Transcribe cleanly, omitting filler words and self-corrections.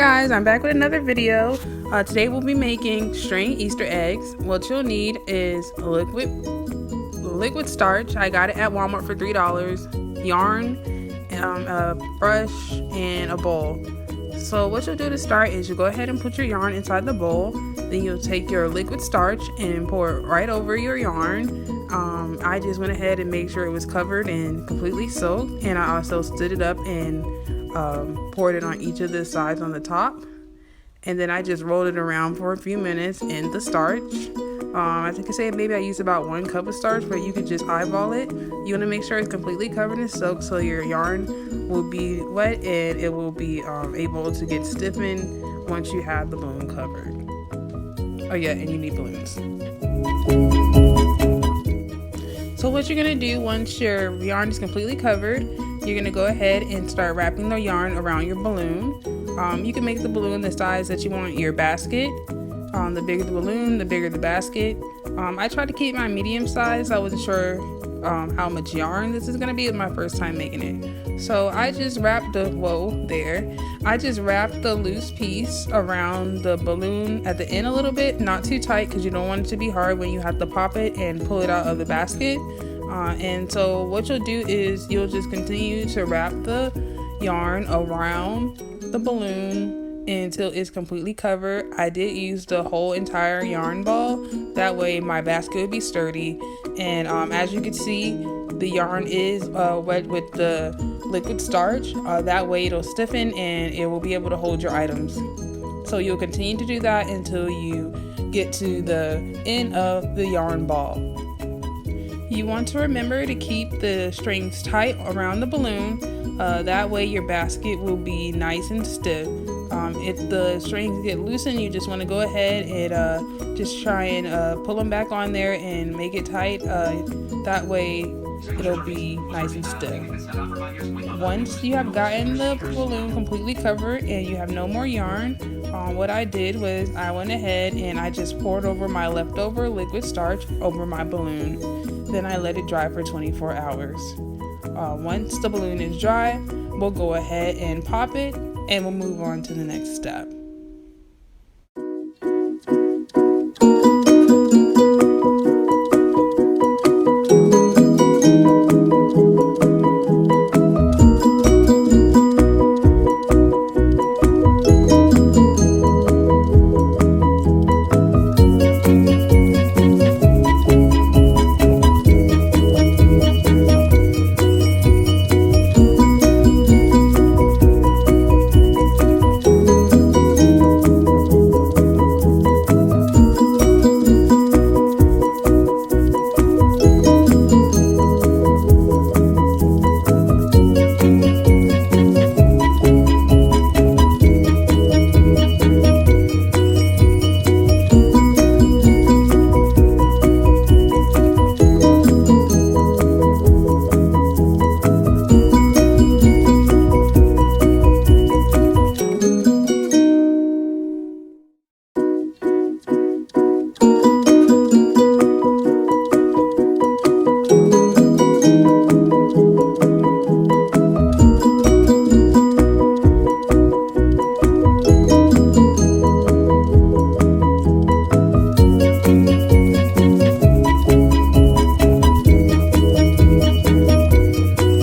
guys, I'm back with another video. Today we'll be making string Easter eggs. What you'll need is liquid starch. I got it at Walmart for $3. Yarn, a brush, and a bowl. So what you'll do to start is you go ahead and put your yarn inside the bowl. Then you'll take your liquid starch and pour it right over your yarn. I just went ahead and made sure it was covered and completely soaked, and I also stood it up and poured it on each of the sides on the top, and then I just rolled it around for a few minutes in the starch. I think I said maybe I used about 1 cup of starch, but you could just eyeball it. You want to make sure it's completely covered in soak so your yarn will be wet and it will be able to get stiffened once you have the balloon covered. Oh yeah, and you need balloons. So what you're going to do once your yarn is completely covered, you're going to go ahead and start wrapping the yarn around your balloon. You can make the balloon the size that you want your basket. The bigger the balloon, the bigger the basket. I tried to keep my medium size. I wasn't sure how much yarn this is going to be. It was my first time making it. So I just wrapped the loose piece around the balloon at the end a little bit, not too tight because you don't want it to be hard when you have to pop it and pull it out of the basket. And so what you'll do is you'll just continue to wrap the yarn around the balloon until it's completely covered. I did use the whole entire yarn ball, that way my basket would be sturdy. And as you can see, the yarn is wet with the liquid starch, that way it'll stiffen and it will be able to hold your items. So you'll continue to do that until you get to the end of the yarn ball. You want to remember to keep the strings tight around the balloon, that way your basket will be nice and stiff. If the strings get loosened, you just want to go ahead and just try and pull them back on there and make it tight, that way it'll be nice and stiff. Once you have gotten the balloon completely covered and you have no more yarn, what I did was I went ahead and I just poured over my leftover liquid starch over my balloon. Then I let it dry for 24 hours. Once the balloon is dry, we'll go ahead and pop it and we'll move on to the next step.